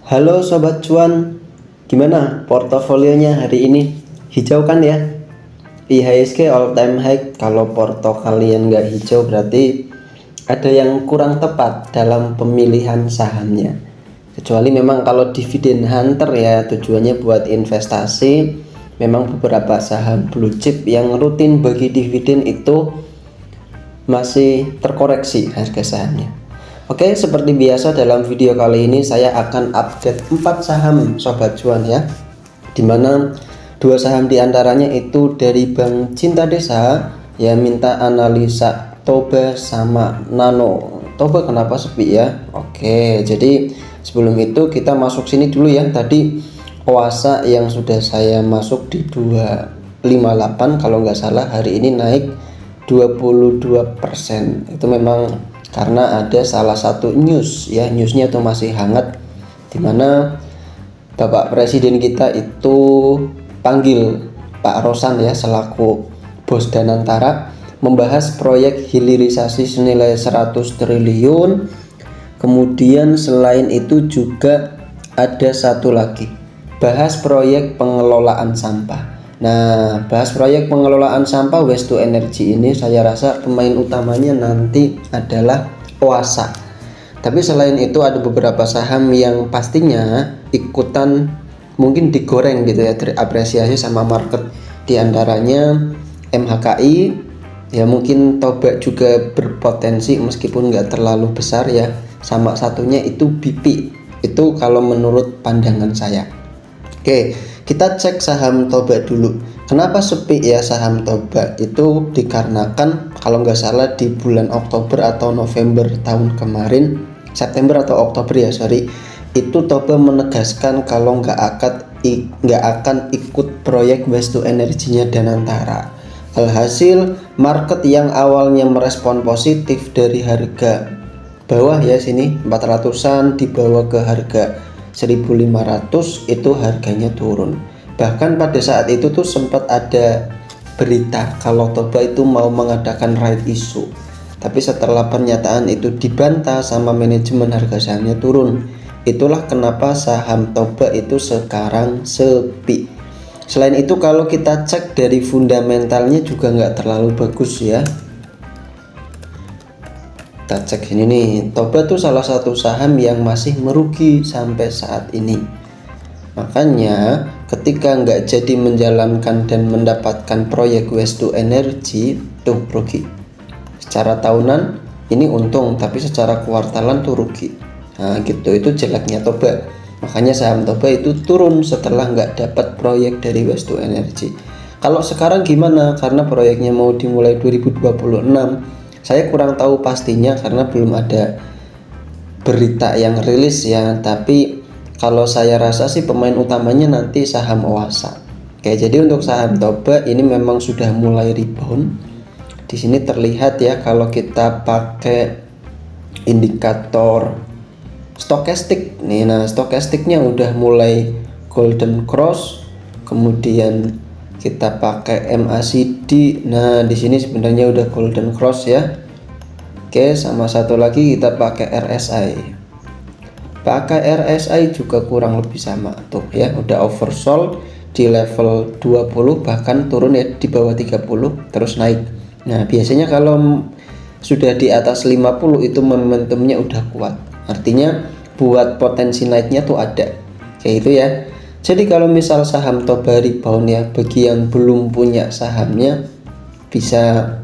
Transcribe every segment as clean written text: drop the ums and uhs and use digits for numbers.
Halo Sobat Cuan, gimana portofolionya hari ini? Hijau kan ya? IHSG all time high. Kalau porto kalian nggak hijau berarti ada yang kurang tepat dalam pemilihan sahamnya. Kecuali memang kalau dividen hunter ya tujuannya buat investasi. Memang beberapa saham blue chip yang rutin bagi dividen itu masih terkoreksi harga sahamnya. Oke, seperti biasa dalam video kali ini saya akan update 4 saham Sobat Cuan ya. Dimana 2 saham diantaranya itu dari Bank Cinta Desa ya, minta analisa Toba sama Nano. Toba kenapa sepi ya? Oke, jadi sebelum itu kita masuk sini dulu ya. Tadi Oasa yang sudah saya masuk di 258 kalau nggak salah, hari ini naik 22%. Itu memang karena ada salah satu news ya, newsnya itu masih hangat, dimana Bapak Presiden kita itu panggil Pak Rosan ya selaku bos Danantara, membahas proyek hilirisasi senilai 100 triliun. Kemudian selain itu juga ada satu lagi, bahas proyek pengelolaan sampah. Nah, bahas proyek pengelolaan sampah waste to energy ini saya rasa pemain utamanya nanti adalah Oasa. Tapi selain itu ada beberapa saham yang pastinya ikutan mungkin digoreng gitu ya, terapresiasi sama market. Di antaranya MHKI ya, mungkin Toba juga berpotensi meskipun nggak terlalu besar ya. Sama satunya itu BP. Itu kalau menurut pandangan saya. Oke, kita cek saham Toba dulu. Kenapa sepi ya saham Toba? Itu dikarenakan kalau nggak salah di bulan Oktober atau November tahun kemarin, September atau Oktober ya sorry, itu Toba menegaskan kalau nggak akan ikut proyek waste to energy-nya Danantara. Alhasil market yang awalnya merespon positif dari harga bawah ya sini 400-an dibawa ke harga 1.500, itu harganya turun. Bahkan pada saat itu tuh sempat ada berita kalau Toba itu mau mengadakan right issue, tapi setelah pernyataan itu dibantah sama manajemen, harga sahamnya turun. Itulah kenapa saham Toba itu sekarang sepi. Selain itu kalau kita cek dari fundamentalnya juga nggak terlalu bagus ya. Kita cek ini nih, Toba tuh salah satu saham yang masih merugi sampai saat ini. Makanya ketika nggak jadi menjalankan dan mendapatkan proyek waste to energy tuh rugi. Secara tahunan ini untung, tapi secara kuartalan tuh rugi. Nah gitu, itu jeleknya Toba. Makanya saham Toba itu turun setelah nggak dapat proyek dari waste to energy. Kalau sekarang gimana? Karena proyeknya mau dimulai 2026. Saya kurang tahu pastinya karena belum ada berita yang rilis ya. Tapi kalau saya rasa sih pemain utamanya nanti saham Oasa. Oke, jadi untuk saham Toba ini memang sudah mulai rebound. Di sini terlihat ya kalau kita pakai indikator stokastik nih. Nah, stokastiknya udah mulai golden cross. Kemudian kita pakai MACD. Nah, di sini sebenarnya udah golden cross ya. Oke, sama satu lagi kita pakai RSI. Pakai RSI juga kurang lebih sama tuh ya, udah oversold di level 20, bahkan turun ya di bawah 30 terus naik. Nah, biasanya kalau sudah di atas 50 itu momentumnya udah kuat. Artinya buat potensi naiknya tuh ada. Kayak itu ya. Jadi kalau misal saham Toba rebound ya, bagi yang belum punya sahamnya bisa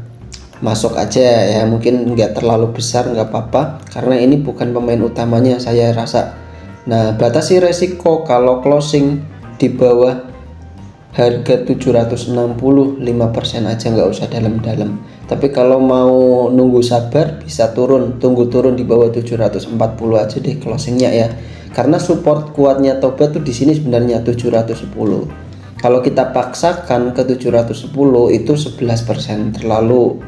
masuk aja ya, mungkin nggak terlalu besar nggak apa-apa karena ini bukan pemain utamanya saya rasa. Nah, batasi resiko kalau closing di bawah harga 760, 5% aja, nggak usah dalam-dalam. Tapi kalau mau nunggu sabar bisa tunggu turun di bawah 740 aja deh closingnya ya. Karena support kuatnya Toba tuh di sini sebenarnya 710. Kalau kita paksakan ke 710 itu 11%, terlalu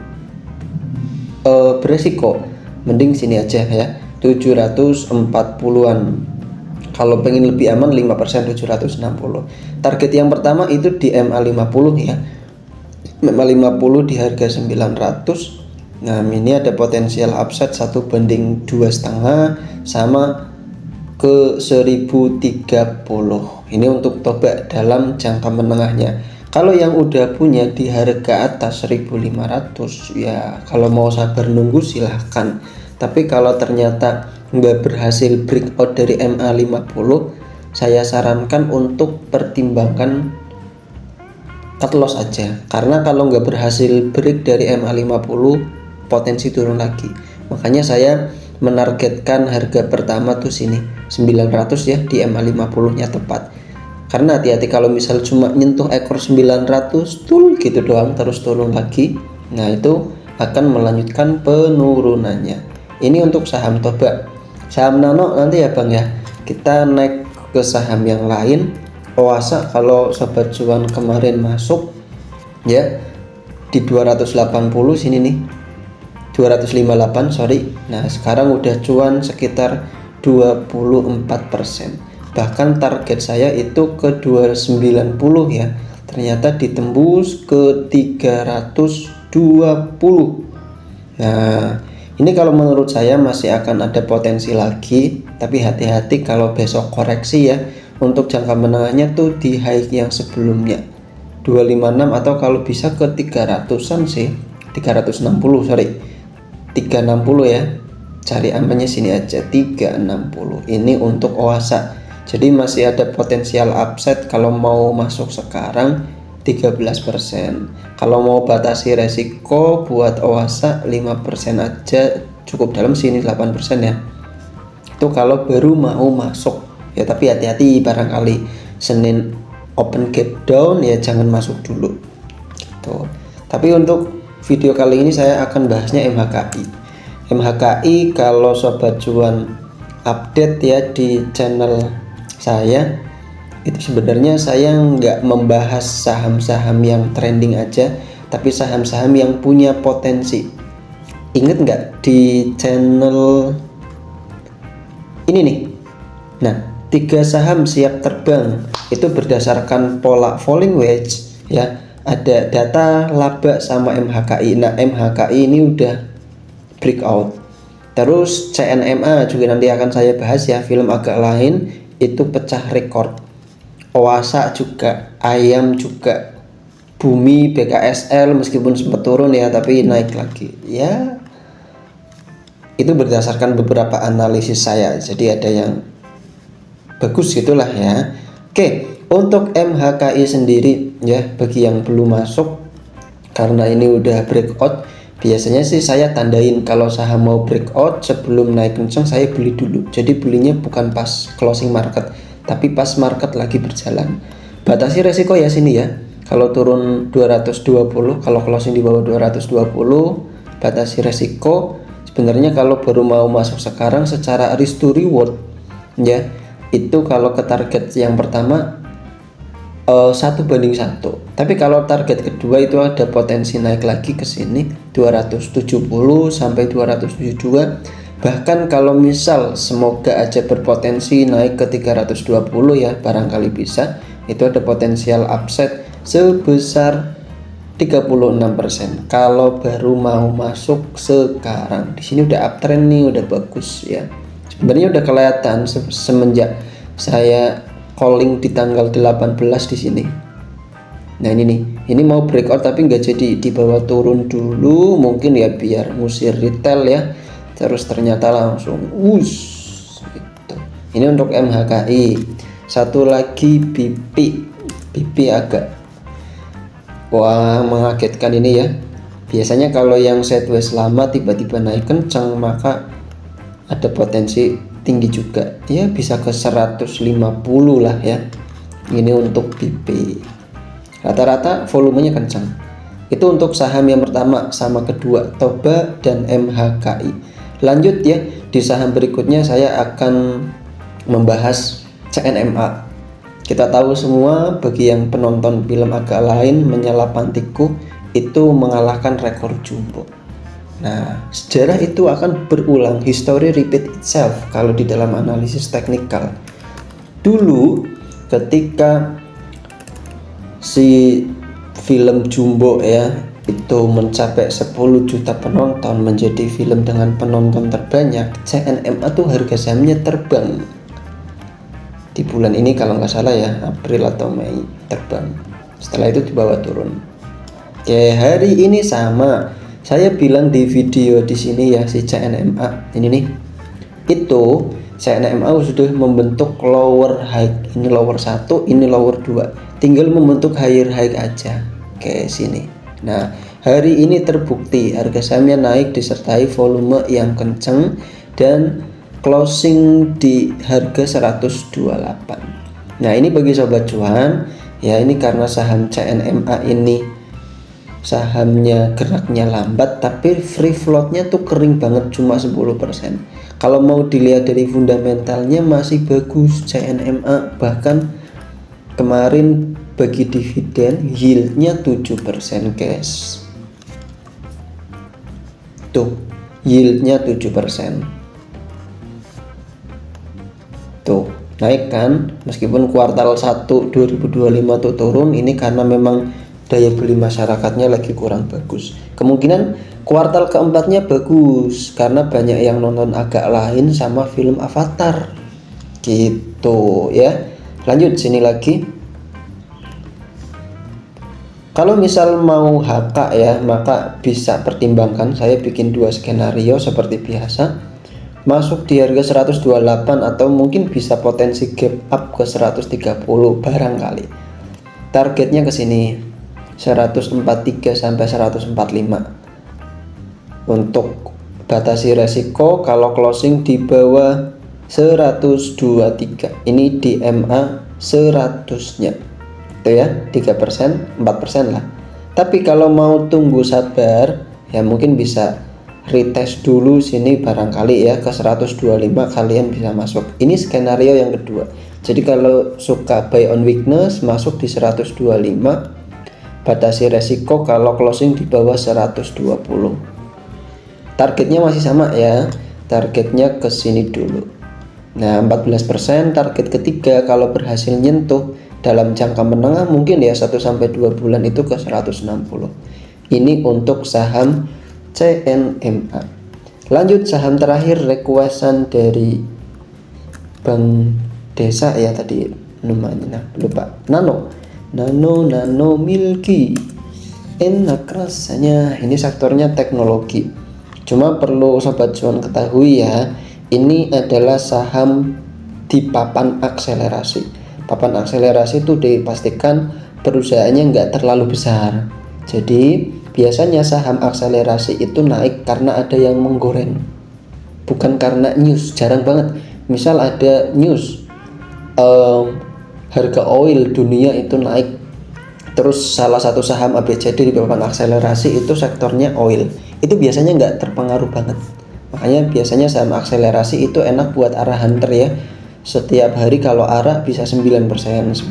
beresiko. Mending sini aja ya, 740-an. Kalau pengen lebih aman 5%, 760. Target yang pertama itu di MA50 ya. MA50 di harga 900. Nah, ini ada potensial upside 1/2,5 sama ke 1030. Ini untuk Toba dalam jangka menengahnya. Kalau yang udah punya di harga atas 1500, ya kalau mau sabar nunggu silahkan. Tapi kalau ternyata nggak berhasil breakout dari MA50, saya sarankan untuk pertimbangkan cut loss aja. Karena kalau nggak berhasil break dari MA50, potensi turun lagi. Makanya saya menargetkan harga pertama tuh sini 900 ya, di MA50 nya tepat. Karena hati-hati kalau misal cuma nyentuh ekor 900 tuh gitu doang terus turun lagi, nah itu akan melanjutkan penurunannya. Ini untuk saham Toba. Saham Nano nanti ya Bang ya, kita naik ke saham yang lain. Oasa, kalau sobat cuan kemarin masuk ya di 280 sini nih, 258 sorry. Nah sekarang udah cuan sekitar 24%. Bahkan target saya itu ke 290 ya, ternyata ditembus ke 320. Nah ini kalau menurut saya masih akan ada potensi lagi, tapi hati-hati kalau besok koreksi ya. Untuk jangka menengahnya tuh di high yang sebelumnya 256 atau kalau bisa ke 300-an sih, 360 sorry, 360 ya, cari amannya sini aja 360. Ini untuk Oasa, jadi masih ada potensial upside kalau mau masuk sekarang 13%. Kalau mau batasi resiko buat Oasa 5% aja cukup, dalam sini 8% ya, itu kalau baru mau masuk ya. Tapi hati-hati, barangkali Senin open gap down ya jangan masuk dulu gitu. Tapi untuk video kali ini saya akan bahasnya MHKI. MHKI kalau sobat cuan update ya di channel saya, itu sebenarnya saya nggak membahas saham-saham yang trending aja, tapi saham-saham yang punya potensi. Ingat nggak di channel ini nih, nah 3 saham siap terbang itu berdasarkan pola falling wedge ya, ada data laba sama MHKI. Nah MHKI ini udah breakout, terus CNMA juga nanti akan saya bahas ya, film agak lain, itu pecah rekor. Oasa juga, Ayam juga, Bumi, BKSL meskipun sempat turun ya tapi naik lagi ya. Itu berdasarkan beberapa analisis saya, jadi ada yang bagus gitulah ya. Oke, untuk MHKI sendiri ya, bagi yang belum masuk, karena ini udah breakout, biasanya sih saya tandain kalau saham mau breakout sebelum naik kencang saya beli dulu. Jadi belinya bukan pas closing market, tapi pas market lagi berjalan. Batasi resiko ya sini ya, kalau turun 220, kalau closing di bawah 220 batasi resiko. Sebenarnya kalau baru mau masuk sekarang secara risk to reward ya, itu kalau ke target yang pertama 1:1. Tapi kalau target kedua itu ada potensi naik lagi ke sini 270 sampai 272. Bahkan kalau misal semoga aja berpotensi naik ke 320 ya, barangkali bisa, itu ada potensial upside sebesar 36% kalau baru mau masuk sekarang. Di sini udah uptrend nih, udah bagus ya. Sebenarnya udah kelihatan semenjak saya calling di tanggal 18 di sini. Nah ini nih, ini mau breakout tapi nggak jadi, di bawah turun dulu mungkin ya biar ngusir retail ya. Terus ternyata langsung gitu. Ini untuk MHKI. Satu lagi BP agak wah mengagetkan ini ya. Biasanya kalau yang sideways lama tiba-tiba naik kencang maka ada potensi tinggi juga ya, bisa ke 150 lah ya. Ini untuk BP, rata-rata volumenya kencang. Itu untuk saham yang pertama sama kedua, Toba dan MHKI. Lanjut ya, di saham berikutnya saya akan membahas CNMA. Kita tahu semua, bagi yang penonton film agak lain, Menyala Pantiku itu mengalahkan rekor Jumbo. Nah, sejarah itu akan berulang, history repeat itself kalau di dalam analisis teknikal. Dulu ketika si film Jumbo ya itu mencapai 10 juta penonton, menjadi film dengan penonton terbanyak, CNMA tuh harga sahamnya terbang. di bulan ini kalau nggak salah ya, April atau Mei terbang. Setelah itu dibawa turun. Oke, hari ini sama. Saya bilang di video di sini ya, si CNMA ini nih. Itu CNMA sudah membentuk lower high. Ini lower 1, ini lower 2. Tinggal membentuk higher high aja. Oke, sini. Nah, hari ini terbukti harga sahamnya naik disertai volume yang kenceng dan closing di harga 128. Nah, ini bagi sobat cuan ya, ini karena saham CNMA ini sahamnya geraknya lambat, tapi free floatnya tuh kering banget, cuma 10%. Kalau mau dilihat dari fundamentalnya masih bagus CNMA, bahkan kemarin bagi dividen yieldnya 7% guys. Tuh yieldnya 7%. Tuh naik kan, meskipun kuartal 1 2025 tuh turun. Ini karena memang daya beli masyarakatnya lagi kurang bagus. Kemungkinan kuartal keempatnya bagus karena banyak yang nonton agak lain sama film Avatar gitu ya. Lanjut sini lagi. Kalau misal mau HK ya, maka bisa pertimbangkan saya bikin 2 skenario seperti biasa. Masuk di harga 128 atau mungkin bisa potensi gap up ke 130 barangkali. Targetnya ke sini 143 sampai 145. Untuk batasi resiko kalau closing di bawah 123. Ini di MA 100-nya. Itu ya, 3%, 4% lah. Tapi kalau mau tunggu sabar ya mungkin bisa retest dulu sini barangkali ya ke 125 kalian bisa masuk. Ini skenario yang kedua. Jadi kalau suka buy on weakness masuk di 125. Batasi resiko kalau closing di bawah 120. Targetnya masih sama ya. Targetnya ke sini dulu. Nah, 14% target ketiga kalau berhasil nyentuh dalam jangka menengah mungkin ya 1 sampai 2 bulan itu ke 160. Ini untuk saham CNMA. Lanjut saham terakhir requestan dari Bank Desa ya tadi namanya. Nah, lupa. Nano Milky. Enak rasanya. Ini sektornya teknologi. Cuma perlu sobat cuan ketahui ya, ini adalah saham di papan akselerasi. Papan akselerasi itu dipastikan perusahaannya nggak terlalu besar. Jadi biasanya saham akselerasi itu naik karena ada yang menggoreng, bukan karena news. Jarang banget. Misal ada news harga oil dunia itu naik, terus salah satu saham ABCD di papan akselerasi itu sektornya oil, itu biasanya nggak terpengaruh banget. Makanya biasanya saham akselerasi itu enak buat arah hunter ya. Setiap hari kalau arah bisa 9%, 10%,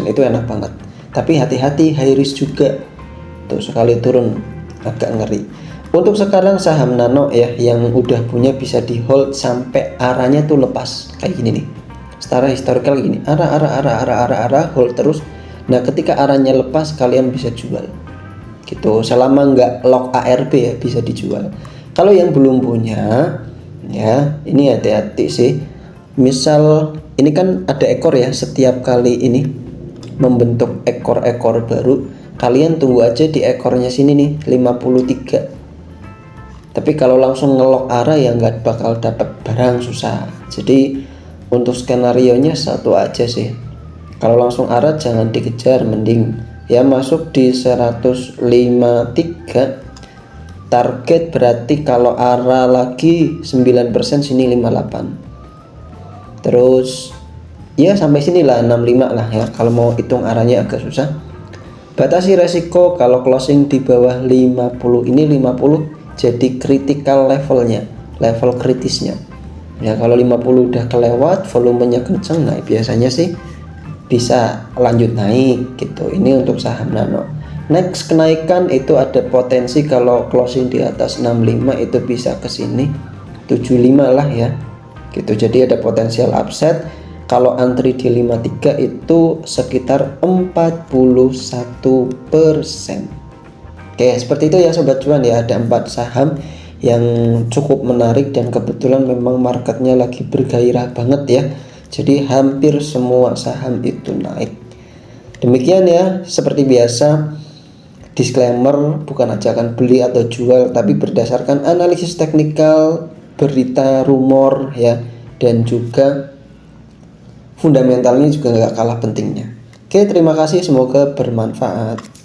itu enak banget. Tapi hati-hati, high risk juga. Tuh sekali turun agak ngeri. Untuk sekarang saham nano ya yang udah punya bisa di hold sampai arahnya tuh lepas kayak gini nih. Secara historical gini, arah hold terus. Nah, ketika arahnya lepas kalian bisa jual. Gitu. Selama nggak lock ARB ya bisa dijual. Kalau yang belum punya ya, ini hati-hati sih. Misal ini kan ada ekor ya, setiap kali ini membentuk ekor-ekor baru, kalian tunggu aja di ekornya sini nih 53. Tapi kalau langsung ngelok arah ya nggak bakal dapat barang, susah. Jadi untuk skenario nya satu aja sih. Kalau langsung arah jangan dikejar, mending ya masuk di 153. Target berarti kalau arah lagi 9% sini 58. Terus ya sampai sini lah 65 lah ya. Kalau mau hitung arahnya agak susah. Batasi resiko kalau closing di bawah 50, ini 50 jadi critical levelnya, level kritisnya. Ya kalau 50 udah kelewat, volumenya kenceng, nah biasanya sih bisa lanjut naik gitu. Ini untuk saham nano. Next kenaikan itu ada potensi kalau closing di atas 65 itu bisa ke sini 75 lah ya. Gitu. Jadi ada potensial upside. Kalau antri di 53 itu sekitar 41%. Oke, seperti itu ya sobat cuan ya. Ada 4 saham yang cukup menarik dan kebetulan memang marketnya lagi bergairah banget ya. Jadi hampir semua saham itu naik. Demikian ya, seperti biasa, disclaimer, bukan ajakan beli atau jual, tapi berdasarkan analisis teknikal, berita, rumor ya, dan juga fundamentalnya juga nggak kalah pentingnya. Oke, terima kasih, semoga bermanfaat.